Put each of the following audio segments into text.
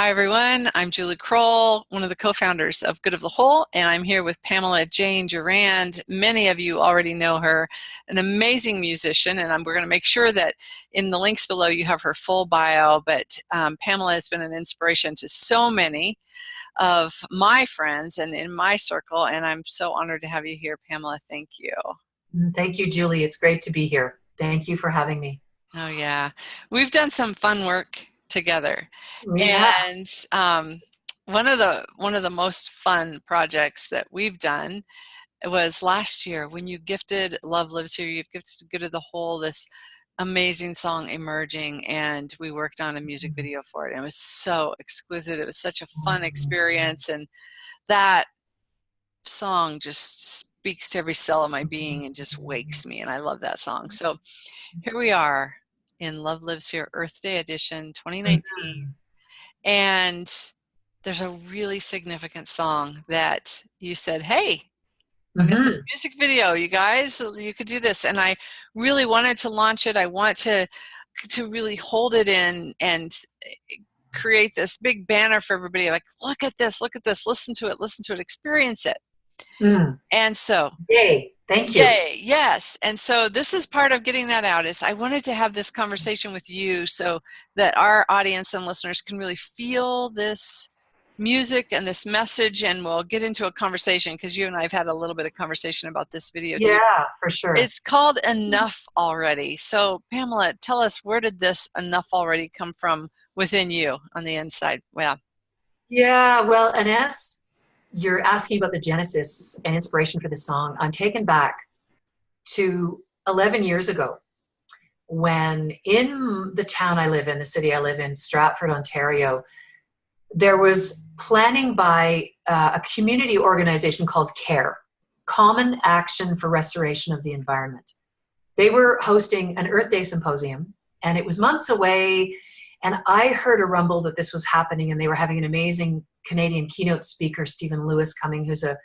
Hi, everyone. I'm Julie Krull, one of the co-founders of Good of the Whole, and I'm here with Pamela Jane Gerrand. Many of you already know her, an amazing musician, and we're going to make sure that in the links below you have her full bio, but Pamela has been an inspiration to so many of my friends and in my circle, and I'm so honored to have you here, Pamela. Thank you. Thank you, Julie. It's great to be here. Thank you for having me. Oh, yeah. We've done some fun work together. Yeah. And one of the most fun projects that we've done was last year when you gifted Love Lives Here. You've gifted Good of the Whole this amazing song Emerging, and we worked on a music video for it. And it was so exquisite. It was such a fun experience, and that song just speaks to every cell of my being and just wakes me, and I love that song. So here we are in Love Lives Here Earth Day Edition 2019, and there's a really significant song that you said, hey, I've got this music video, you guys, you could do this. And I really wanted to launch it. I want to really hold it in and create this big banner for everybody, like, look at this, listen to it, experience it. And so Yay. Thank you. yay, yes. And so this is part of getting that out, is I wanted to have this conversation with you so that our audience and listeners can really feel this music and this message, and we'll get into a conversation because you and I have had a little bit of conversation about this video too. Yeah, for sure. It's called Enough Already. So Pamela, tell us, where did this enough already come from within you on the inside? Yeah. Yeah, well, and as you're asking about the genesis and inspiration for the song, I'm taken back to 11 years ago when in the town I live in, the city I live in, Stratford, Ontario, there was planning by a community organization called CARE, Common Action for Restoration of the Environment. They were hosting an Earth Day symposium, and it was months away, and I heard a rumble that this was happening, and they were having an amazing Canadian keynote speaker, Stephen Lewis, coming, who's a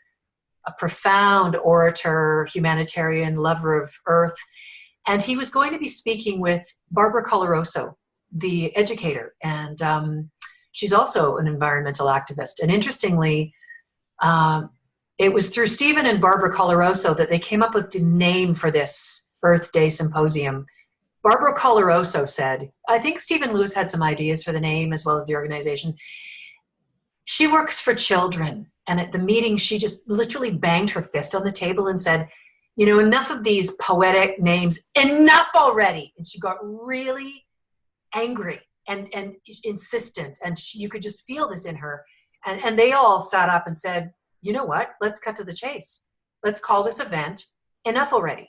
profound orator, humanitarian, lover of Earth, and he was going to be speaking with Barbara Coloroso, the educator, and she's also an environmental activist. And interestingly, it was through Stephen and Barbara Coloroso that they came up with the name for this Earth Day Symposium. Barbara Coloroso said, I think Stephen Lewis had some ideas for the name as well as the organization. She works for children. And at the meeting, she just literally banged her fist on the table and said, you know, enough of these poetic names, enough already. And she got really angry and insistent, and you could just feel this in her. And they all sat up and said, you know what, let's cut to the chase. Let's call this event Enough Already.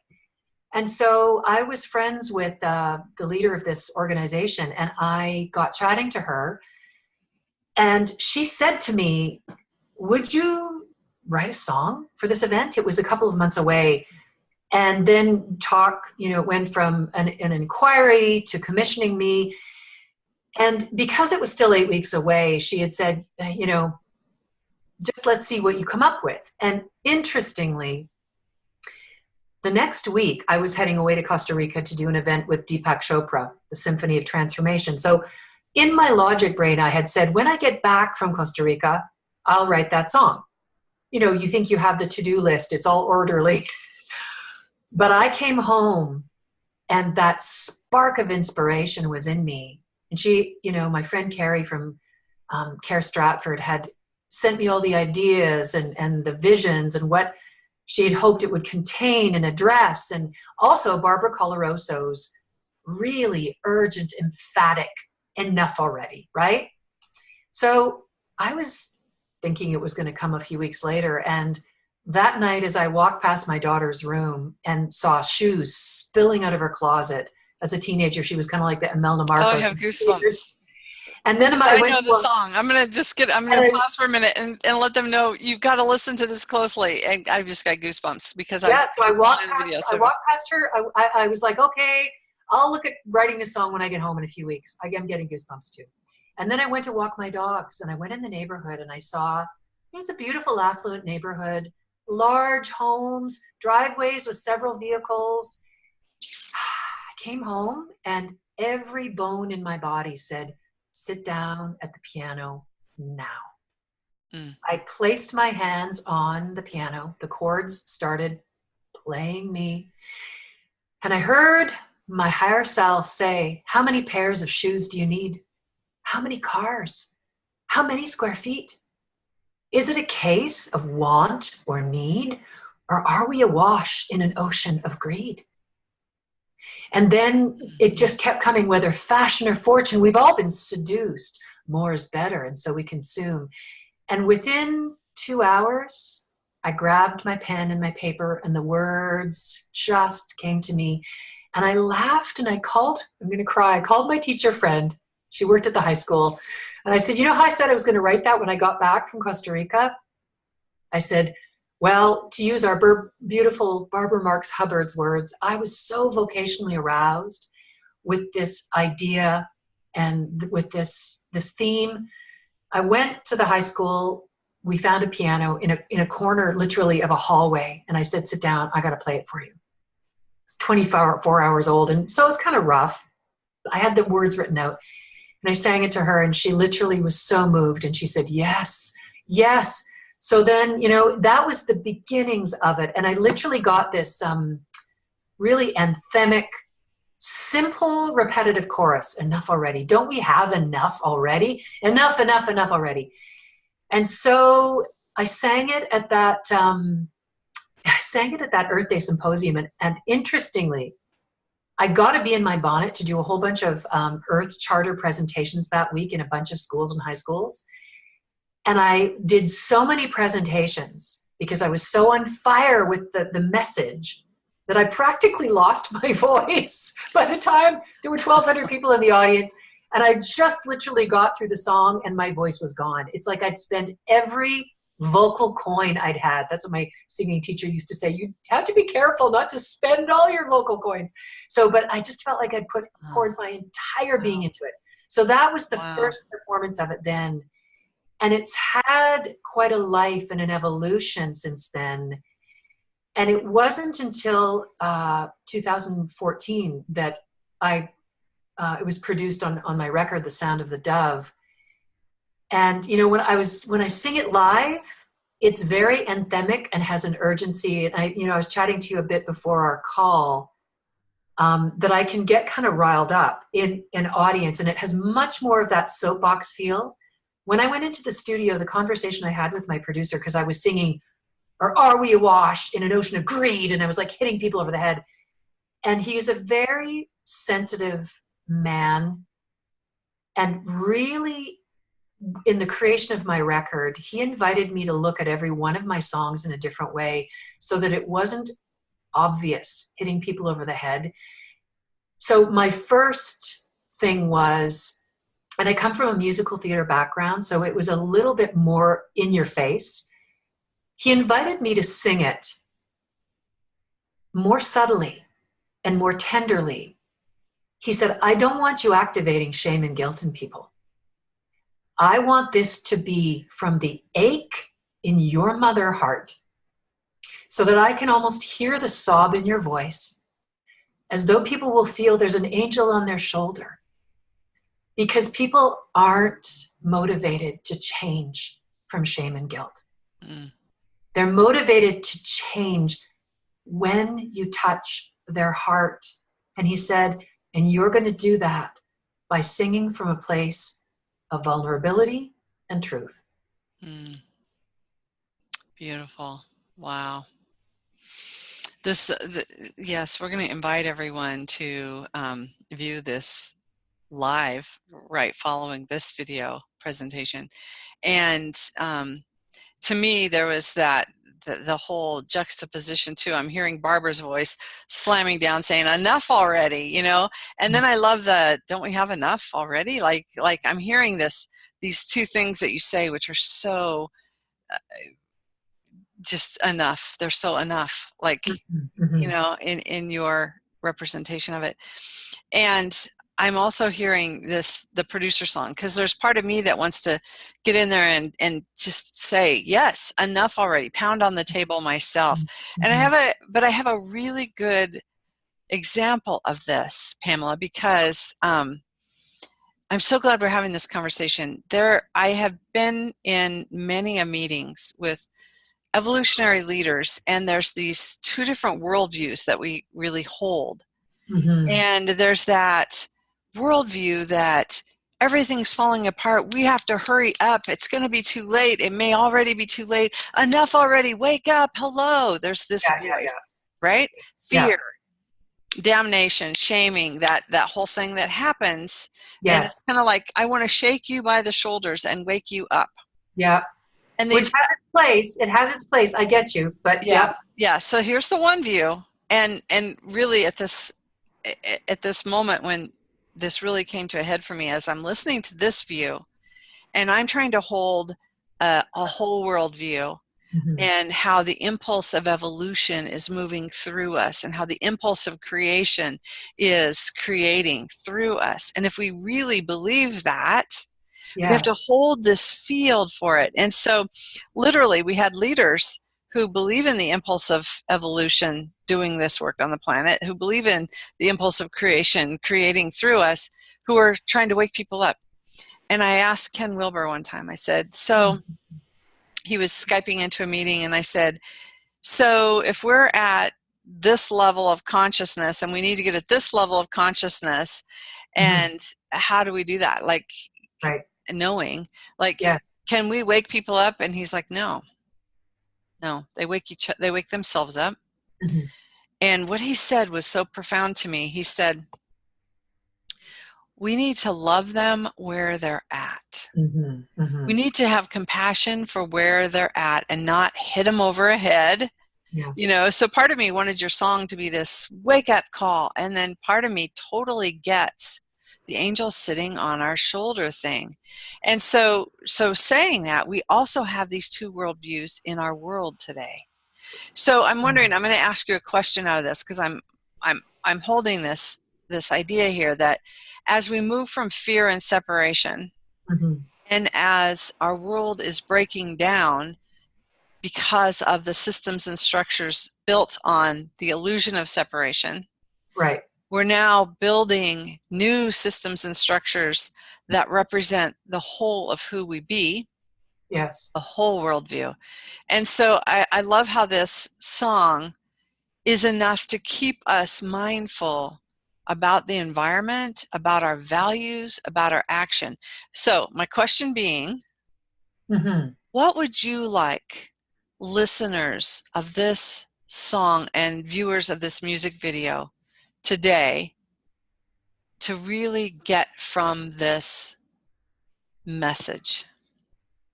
And so I was friends with the leader of this organization, and I got chatting to her, and she said to me, would you write a song for this event? It was a couple of months away. And then went from an inquiry to commissioning me. And because it was still 8 weeks away, she had said, just let's see what you come up with. And interestingly, the next week, I was heading away to Costa Rica to do an event with Deepak Chopra, the Symphony of Transformation. So in my logic brain, I had said, when I get back from Costa Rica, I'll write that song. You know, you think you have the to-do list, it's all orderly. But I came home, and that spark of inspiration was in me. And she, my friend Carrie from Care Stratford had sent me all the ideas and the visions and what she had hoped it would contain and address. And also Barbara Coloroso's really urgent, emphatic, enough already, right? So I was thinking it was going to come a few weeks later. And that night, as I walked past my daughter's room and saw shoes spilling out of her closet, as a teenager, she was kind of like the Imelda Marcos. Oh, I have goosebumps. And then I know the song. I'm going to pause for a minute and let them know you've got to listen to this closely. And I've just got goosebumps because I walked past her. I was like, okay, I'll look at writing this song when I get home in a few weeks. I'm getting goosebumps too. And then I went to walk my dogs, and I went in the neighborhood, and I saw it was a beautiful, affluent neighborhood, large homes, driveways with several vehicles. I came home, and every bone in my body said, sit down at the piano now. Mm. I placed my hands on the piano. The chords started playing me. And I heard my higher self say, how many pairs of shoes do you need? How many cars? How many square feet? Is it a case of want or need? Or are we awash in an ocean of greed? And then it just kept coming, whether fashion or fortune, we've all been seduced. More is better, and so we consume. And within 2 hours, I grabbed my pen and my paper, and the words just came to me. And I laughed, and I called, I'm going to cry, I called my teacher friend. She worked at the high school. And I said, you know how I said I was going to write that when I got back from Costa Rica? I said, well, to use our beautiful Barbara Marx Hubbard's words, I was so vocationally aroused with this idea and with this theme. I went to the high school. We found a piano in a corner, literally, of a hallway. And I said, sit down, I got to play it for you. It's 24 hours old. And so it was kind of rough. I had the words written out. And I sang it to her, and she literally was so moved. And she said, yes, yes. So then, that was the beginnings of it. And I literally got this really anthemic, simple, repetitive chorus. Enough already. Don't we have enough already? Enough, enough, enough already. And so I sang it at that Earth Day symposium. And interestingly, I got to be in my bonnet to do a whole bunch of Earth Charter presentations that week in a bunch of schools and high schools. And I did so many presentations because I was so on fire with the message that I practically lost my voice by the time there were 1,200 people in the audience. And I just literally got through the song and my voice was gone. It's like I'd spent every vocal coin I'd had. That's what my singing teacher used to say. You have to be careful not to spend all your vocal coins. But I just felt like I'd poured my entire being into it. So that was the first performance of it then. And it's had quite a life and an evolution since then. And it wasn't until 2014 that it was produced on my record, The Sound of the Dove. And when I sing it live, it's very anthemic and has an urgency. And I was chatting to you a bit before our call, that I can get kind of riled up in an audience, and it has much more of that soapbox feel. When I went into the studio, the conversation I had with my producer, because I was singing, or are we awash in an ocean of greed? And I was like hitting people over the head. And he is a very sensitive man. And really, in the creation of my record, he invited me to look at every one of my songs in a different way so that it wasn't obvious hitting people over the head. So my first thing was, and I come from a musical theater background, so it was a little bit more in your face. He invited me to sing it more subtly and more tenderly. He said, I don't want you activating shame and guilt in people. I want this to be from the ache in your mother heart, so that I can almost hear the sob in your voice, as though people will feel there's an angel on their shoulder. Because people aren't motivated to change from shame and guilt. Mm. They're motivated to change when you touch their heart. And he said, and you're going to do that by singing from a place of vulnerability and truth. Mm. Beautiful. Wow. Yes, we're going to invite everyone to view this live right following this video presentation. And to me, there was the whole juxtaposition too. I'm hearing Barbara's voice slamming down saying enough already, and then I love don't we have enough already? Like I'm hearing these two things that you say, which are so just enough. They're so enough, like, in your representation of it. And I'm also hearing the producer song, because there's part of me that wants to get in there and just say, yes, enough already, pound on the table myself. And I have a really good example of this, Pamela, because I'm so glad we're having this conversation. I have been in many meetings with evolutionary leaders, and there's these two different worldviews that we really hold. Mm-hmm. And there's that worldview that everything's falling apart. We have to hurry up. It's going to be too late. It may already be too late. Enough already. Wake up. Hello. There's this Yeah, voice, right? yeah, Fear, damnation, shaming, that whole thing that happens. yeah, And yes, it's kind of like, I want to shake you by the shoulders and wake you up. yeah. And Which these, has its place. It has its place. I get you, but yeah, yep. yeah. So here's the one view. And really at this moment when this really came to a head for me, as I'm listening to this view, and I'm trying to hold a whole world view, Mm-hmm. and how the impulse of evolution is moving through us, and how the impulse of creation is creating through us. And if we really believe that, we have to Yes. hold this field for it. And so literally we had leaders who believe in the impulse of evolution doing this work on the planet, who believe in the impulse of creation creating through us, who are trying to wake people up. And I asked Ken Wilber one time, I said, so he was Skyping into a meeting, and I said, so if we're at this level of consciousness and we need to get at this level of consciousness, Mm-hmm. and how do we do that? Like, Right. knowing, like, Yes. can we wake people up? And he's like, no, they wake themselves up. Mm-hmm. And what he said was so profound to me. He said, we need to love them where they're at. Mm-hmm. Mm-hmm. We need to have compassion for where they're at and not hit them over a head. Yes. So part of me wanted your song to be this wake up call, and then part of me totally gets the angel sitting on our shoulder thing. And so saying that, we also have these two worldviews in our world today. So I'm wondering, I'm going to ask you a question out of this, because I'm holding this idea here that as we move from fear and separation, Mm-hmm. and as our world is breaking down because of the systems and structures built on the illusion of separation, Right. we're now building new systems and structures that represent the whole of who we be, Yes. a whole worldview. And so I love how this song is enough to keep us mindful about the environment, about our values, about our action. So my question being, Mm-hmm. what would you like listeners of this song and viewers of this music video today to really get from this message?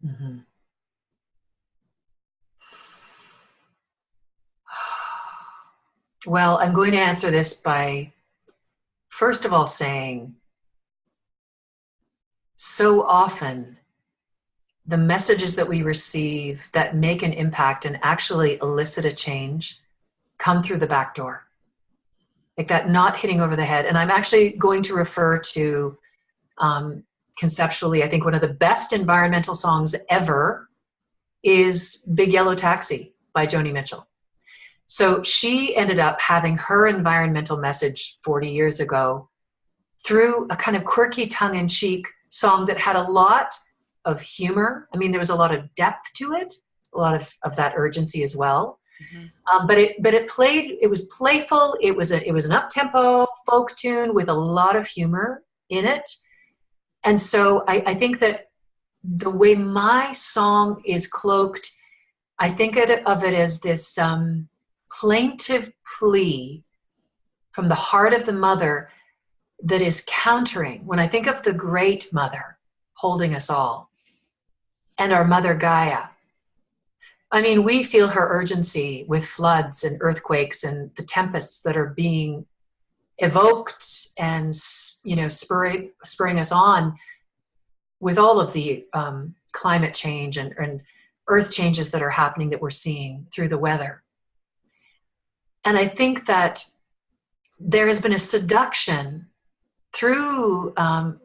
Mm-hmm. Well, I'm going to answer this by first of all saying, so often the messages that we receive that make an impact and actually elicit a change come through the back door. Like that not hitting over the head. And I'm actually going to refer to conceptually, I think one of the best environmental songs ever is Big Yellow Taxi by Joni Mitchell. So she ended up having her environmental message 40 years ago through a kind of quirky tongue-in-cheek song that had a lot of humor. I mean, there was a lot of depth to it, a lot of that urgency as well. Mm-hmm. But it played, it was playful. It was an up-tempo folk tune with a lot of humor in it. And so I think that the way my song is cloaked, I think of it as this plaintive plea from the heart of the mother that is countering. When I think of the great mother holding us all and our mother Gaia, I mean, we feel her urgency with floods and earthquakes and the tempests that are being evoked and, spurring us on with all of the climate change and earth changes that are happening that we're seeing through the weather. And I think that there has been a seduction through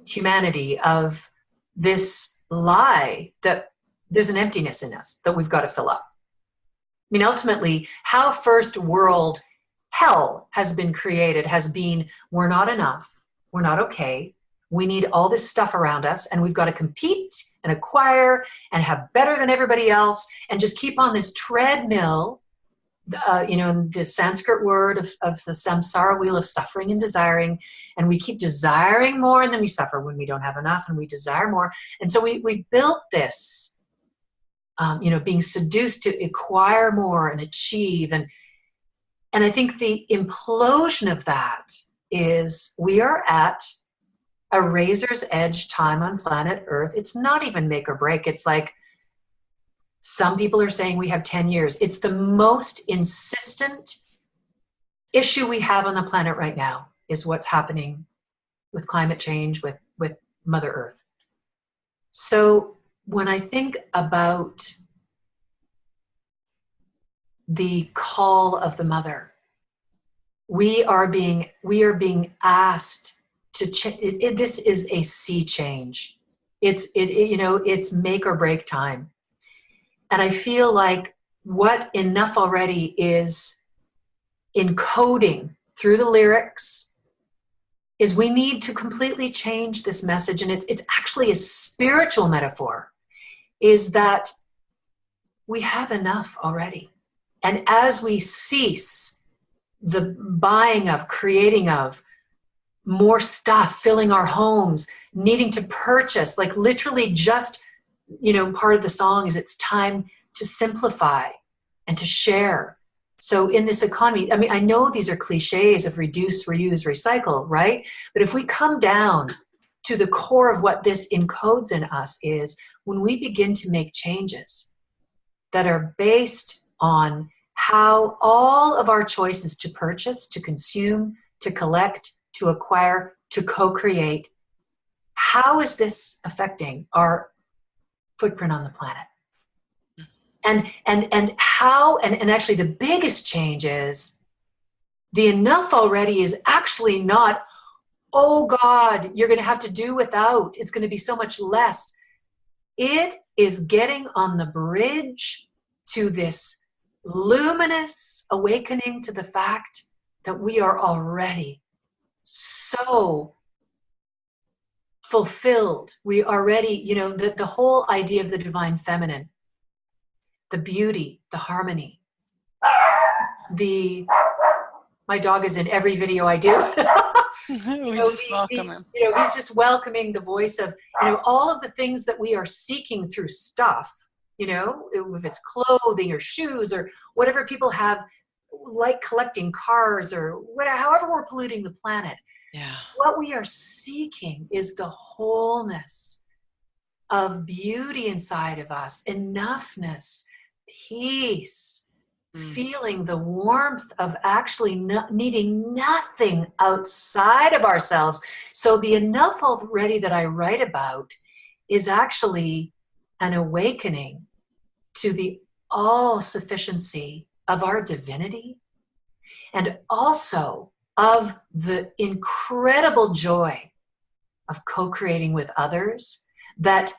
humanity of this lie that there's an emptiness in us that we've got to fill up. I mean, ultimately, how first world hell has been created has been, we're not enough, we're not okay, We need all this stuff around us, and we've got to compete and acquire and have better than everybody else and just keep on this treadmill, the Sanskrit word of the samsara wheel of suffering and desiring. And we keep desiring more, and then we suffer when we don't have enough, and we desire more. And so we've built this, being seduced to acquire more and achieve. And I think the implosion of that is we are at a razor's edge time on planet Earth. It's not even make or break. It's like some people are saying we have 10 years. It's the most insistent issue we have on the planet right now is what's happening with climate change, with Mother Earth. So when I think about the call of the Mother, we are being asked to this is a sea change. It's make or break time. And I feel like what Enough Already is encoding through the lyrics is we need to completely change this message. And it's actually a spiritual metaphor, is that we have enough already. And as we cease the buying of, creating of more stuff, filling our homes, needing to purchase, like literally just, part of the song is it's time to simplify and to share. So in this economy, I know these are cliches of reduce, reuse, recycle, right? But if we come down to the core of what this encodes in us is when we begin to make changes that are based on how all of our choices to purchase, to consume, to collect, to acquire, to co-create, how is this affecting our footprint on the planet? And how, and actually the biggest change is the Enough Already is actually not, oh God, you're going to have to do without. It's going to be so much less. It is getting on the bridge to this luminous awakening to the fact that we are already so fulfilled. We already, the whole idea of the divine feminine, the beauty, the harmony, my dog is in every video I do. We just welcome him. He's just welcoming the voice of, all of the things that we are seeking through stuff, if it's clothing or shoes or whatever people have, like collecting cars or whatever, however we're polluting the planet. Yeah. What we are seeking is the wholeness of beauty inside of us, enoughness, peace, feeling the warmth of actually needing nothing outside of ourselves. So the Enough Already that I write about is actually an awakening to the all-sufficiency of our divinity, and also of the incredible joy of co-creating with others, that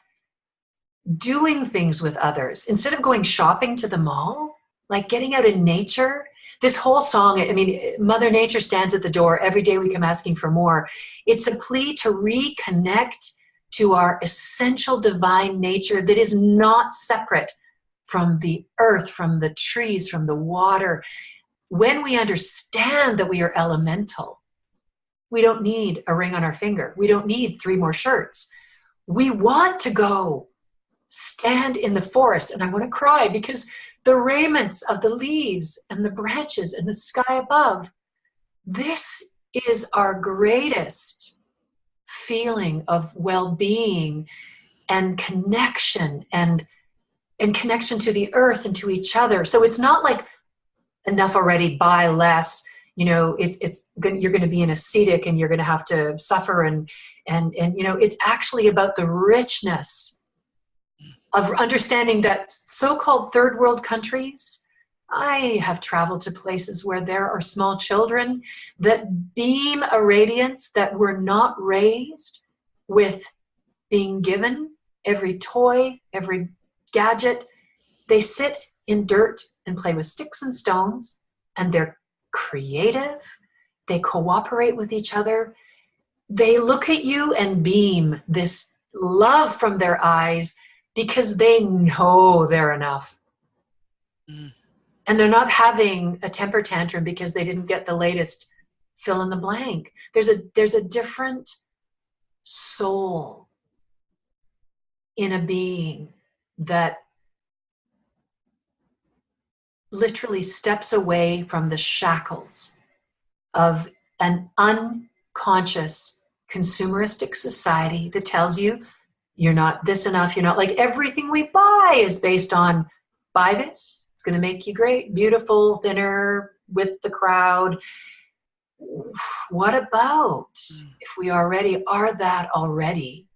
doing things with others, instead of going shopping to the mall, like getting out in nature. This whole song, Mother Nature stands at the door. Every day we come asking for more. It's a plea to reconnect to our essential divine nature that is not separate from the earth, from the trees, from the water. When we understand that we are elemental, we don't need a ring on our finger. We don't need 3 more shirts. We want to go stand in the forest, and I want to cry because the raiments of the leaves and the branches and the sky above, this is our greatest feeling of well-being and connection and connection to the earth and to each other. So it's not like enough already, buy less, you're going to be an ascetic and you're going to have to suffer and it's actually about the richness of understanding that so-called third world countries. I have traveled to places where there are small children that beam a radiance that were not raised with being given every toy, every gadget. They sit in dirt and play with sticks and stones, and they're creative. They cooperate with each other. they look at you and beam this love from their eyes because they know they're enough. Mm. And they're not having a temper tantrum because they didn't get the latest fill in the blank. There's a different soul in a being that literally steps away from the shackles of an unconscious consumeristic society that tells you you're not this enough, you're not, like everything we buy is based on buy this, it's going to make you great, beautiful, thinner, with the crowd. What about if we already are that already?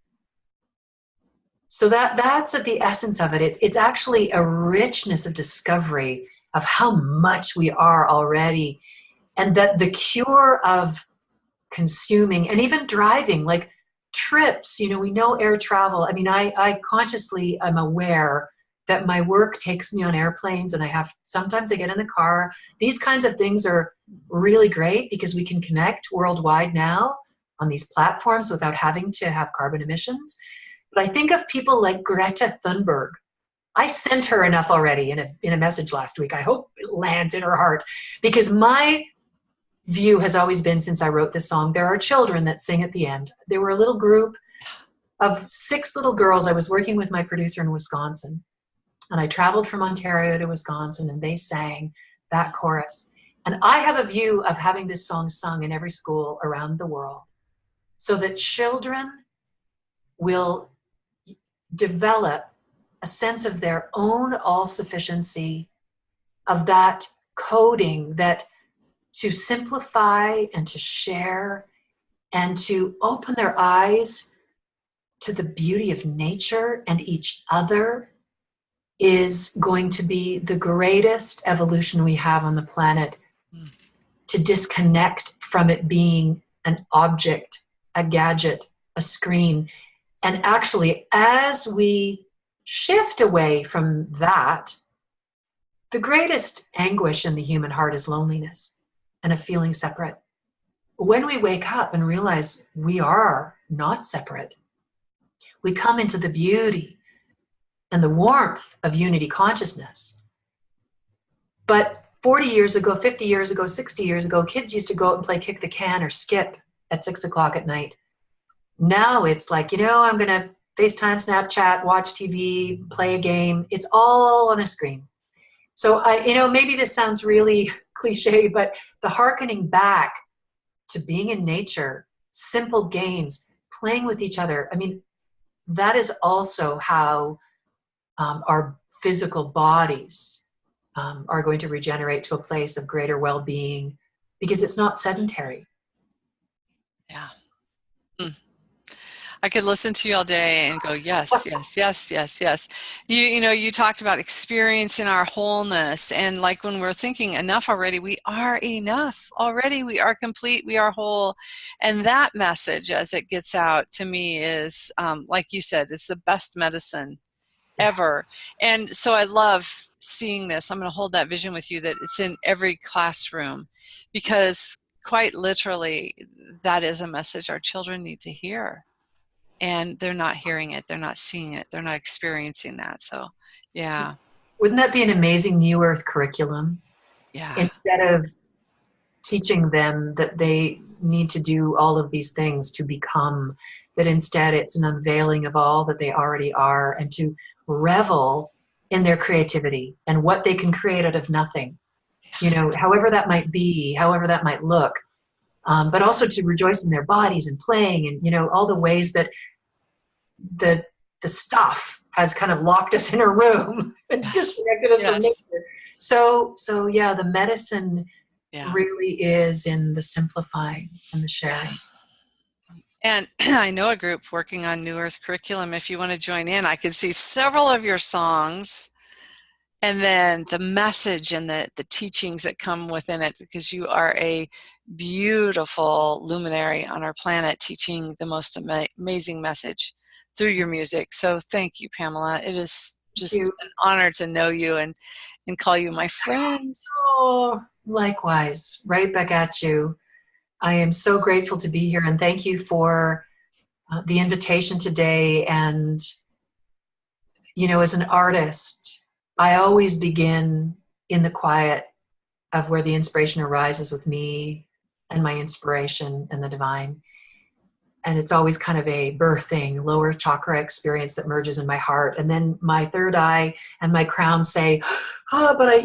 So that's at the essence of it. It's actually a richness of discovery of how much we are already, and that the cure of consuming and even driving, like trips, we know air travel. I mean, I consciously am aware that my work takes me on airplanes, and sometimes I get in the car. These kinds of things are really great because we can connect worldwide now on these platforms without having to have carbon emissions. But I think of people like Greta Thunberg. I sent her enough already in a message last week. I hope it lands in her heart, because my view has always been, since I wrote this song, there are children that sing at the end. There were a little group of 6 little girls. I was working with my producer in Wisconsin, and I traveled from Ontario to Wisconsin, and they sang that chorus. And I have a view of having this song sung in every school around the world so that children will develop a sense of their own all-sufficiency, of that coding, that to simplify and to share and to open their eyes to the beauty of nature and each other is going to be the greatest evolution we have on the planet. To disconnect from it being an object, a gadget, a screen. And actually, as we shift away from that, the greatest anguish in the human heart is loneliness and a feeling separate. When we wake up and realize we are not separate, we come into the beauty and the warmth of unity consciousness. But 40 years ago, 50 years ago, 60 years ago, kids used to go out and play kick the can or skip at 6 o'clock at night. Now it's like, I'm going to FaceTime, Snapchat, watch TV, play a game. It's all on a screen. So maybe this sounds really cliche, but the hearkening back to being in nature, simple games, playing with each other. I mean, that is also how our physical bodies are going to regenerate to a place of greater well-being, because it's not sedentary. Yeah. I could listen to you all day and go, yes, yes, yes, yes, yes. You talked about experiencing our wholeness, and like when we're thinking enough already, we are enough already. We are complete. We are whole. And that message, as it gets out to me, is like you said, it's the best medicine ever. And so I love seeing this. I'm going to hold that vision with you, that it's in every classroom, because quite literally, that is a message our children need to hear. And they're not hearing it, they're not seeing it, they're not experiencing that. So, yeah. Wouldn't that be an amazing New Earth curriculum? Yeah. Instead of teaching them that they need to do all of these things to become, that instead it's an unveiling of all that they already are, and to revel in their creativity and what they can create out of nothing. However that might be, however that might look. But also to rejoice in their bodies and playing, and all the ways that the stuff has kind of locked us in a room and disconnected us from nature. So yeah, the medicine really is in the simplifying and the sharing. And I know a group working on New Earth curriculum. If you want to join in, I could see several of your songs, and then the message and the teachings that come within it, because you are a beautiful luminary on our planet, teaching the most amazing message through your music. So thank you, Pamela. It is just an honor to know you and call you my friend. Oh, likewise. Right back at you. I am so grateful to be here, and thank you for the invitation today. And, you know, as an artist, I always begin in the quiet of where the inspiration arises with me and my inspiration and the divine. And it's always kind of a birthing, lower chakra experience that merges in my heart. And then my third eye and my crown say, oh, but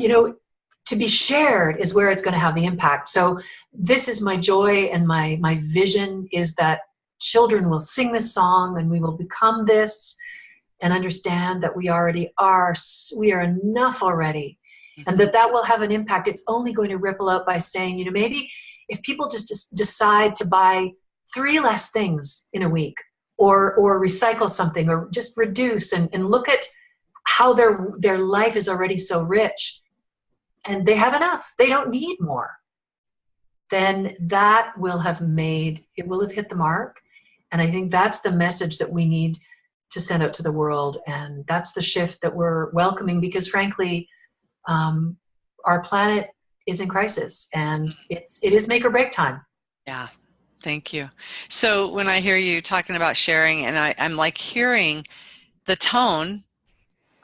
to be shared is where it's going to have the impact. So this is my joy, and my vision is that children will sing this song and we will become this and understand that we already are. We are enough already. And that will have an impact. It's only going to ripple out by saying, maybe if people just decide to buy 3 less things in a week, or recycle something, or just reduce and look at how their life is already so rich and they have enough, they don't need more, then that will have hit the mark. And I think that's the message that we need to send out to the world. And that's the shift that we're welcoming, because frankly, our planet is in crisis, and it is make or break time. Yeah. Thank you. So when I hear you talking about sharing, and I'm like hearing the tone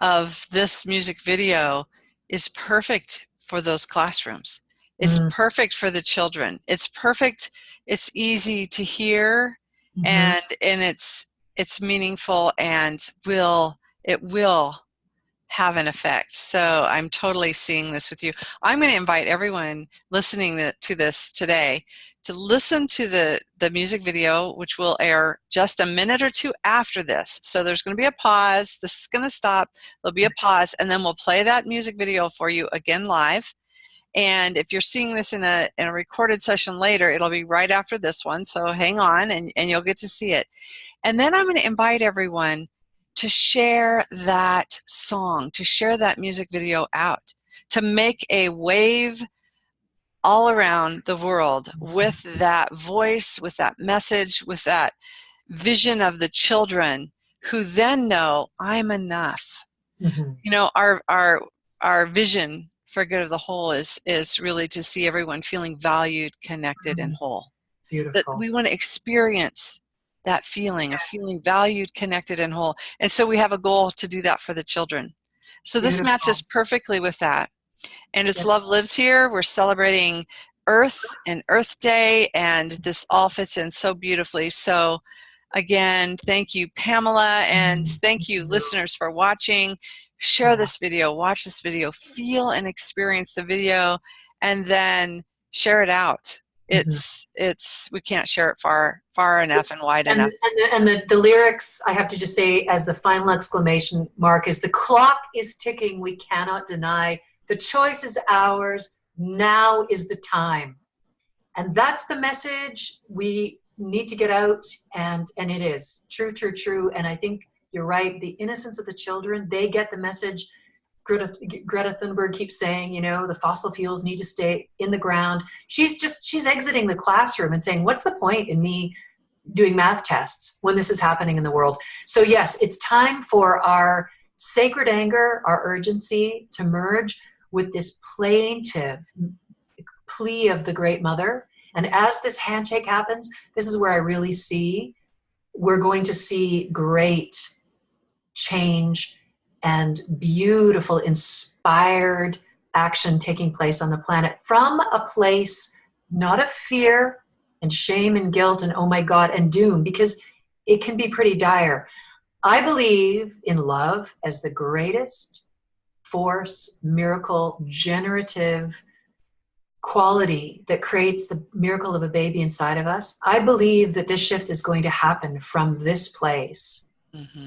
of this music video is perfect for those classrooms. It's perfect for the children. It's perfect. It's easy to hear, and it's meaningful, and it will have an effect. So I'm totally seeing this with you. I'm going to invite everyone listening to this today to listen to the music video, which will air just a minute or two after this. So there's going to be a pause. This is going to stop. There'll be a pause, and then we'll play that music video for you again live. And if you're seeing this in a recorded session later, it'll be right after this one. So hang on, and you'll get to see it. And then I'm going to invite everyone to share that song, to share that music video out, to make a wave all around the world with that voice, with that message, with that vision of the children who then know I'm enough. Our vision for good of the whole is really to see everyone feeling valued, connected, and whole. Beautiful. That we want to experience that feeling of feeling valued, connected, and whole. And so we have a goal to do that for the children. So this matches perfectly with that. And it's Love Lives Here. We're celebrating Earth and Earth Day, and this all fits in so beautifully. So again, thank you, Pamela, and thank you, listeners, for watching. Share this video, watch this video, feel and experience the video, and then share it out. We can't share it far enough and wide enough. And the lyrics, I have to just say, as the final exclamation mark, is the clock is ticking, we cannot deny. The choice is ours. Now is the time. And that's the message we need to get out. And it is true, true, true. And I think you're right. The innocence of the children, they get the message. Greta Thunberg keeps saying, the fossil fuels need to stay in the ground. She's exiting the classroom and saying, what's the point in me doing math tests when this is happening in the world? So yes, it's time for our sacred anger, our urgency to merge with this plaintive plea of the Great Mother. And as this handshake happens, this is where I really see we're going to see great change and beautiful, inspired action taking place on the planet from a place not of fear and shame and guilt and oh my God and doom, because it can be pretty dire. I believe in love as the greatest force, miracle, generative quality that creates the miracle of a baby inside of us. I believe that this shift is going to happen from this place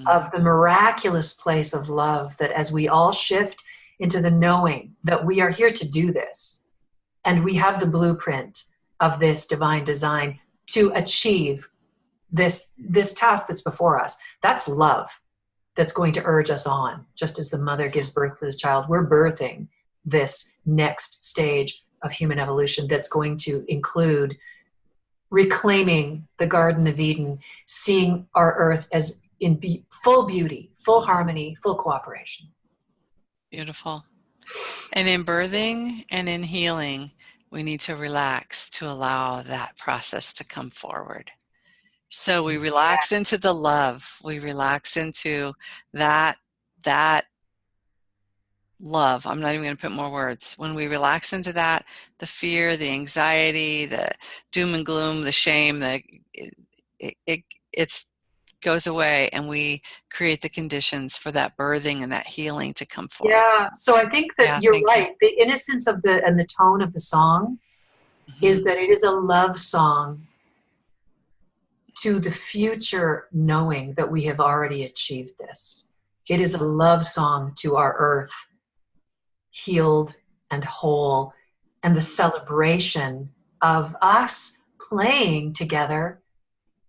of the miraculous place of love, that as we all shift into the knowing that we are here to do this, and we have the blueprint of this divine design to achieve this task that's before us. That's love that's going to urge us on. Just as the mother gives birth to the child, we're birthing this next stage of human evolution that's going to include reclaiming the Garden of Eden, seeing our earth as in full beauty, full harmony, full cooperation. Beautiful. And in birthing and in healing, we need to relax to allow that process to come forward. So we relax into the love. We relax into that that love. I'm not even going to put more words. When we relax into that, the fear, the anxiety, the doom and gloom, the shame, it's goes away, and we create the conditions for that birthing and that healing to come forward. Yeah. So I think that Yeah, you're thank you. right. The innocence of the and the tone of the song is that it is a love song to the future, knowing that we have already achieved this. It is a love song to our earth, healed and whole, and the celebration of us playing together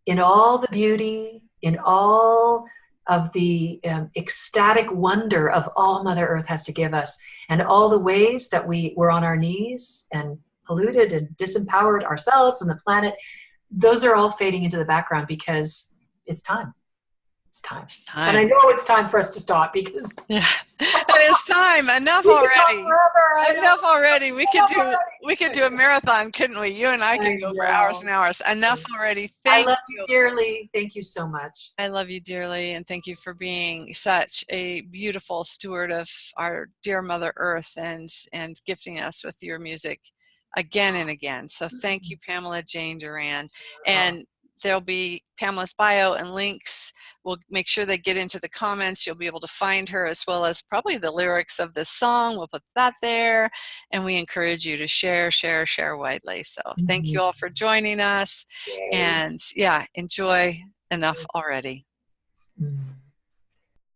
in all the beauty, in all of the ecstatic wonder of all Mother Earth has to give us, and all the ways that we were on our knees and polluted and disempowered ourselves and the planet. Those are all fading into the background because it's time. It's time. It's And I time. know it's time for us to stop because Yeah, it is time. Enough we could talk already. forever. Enough already. We could Enough do already. we could do a marathon, couldn't we? You and I could I go for hours know. and hours. Enough already. I Thank love you you. dearly. Thank you so much. I love you dearly, and thank you for being such a beautiful steward of our dear Mother Earth, and gifting us with your music again and again. So thank you, Pamela Jane Gerrand. And there'll be Pamela's bio and links. We'll make sure they get into the comments. You'll be able to find her, as well as probably the lyrics of this song. We'll put that there, and we encourage you to share, share, share widely. So thank you all for joining us, Yay. and yeah, enjoy. Enough already. Mm.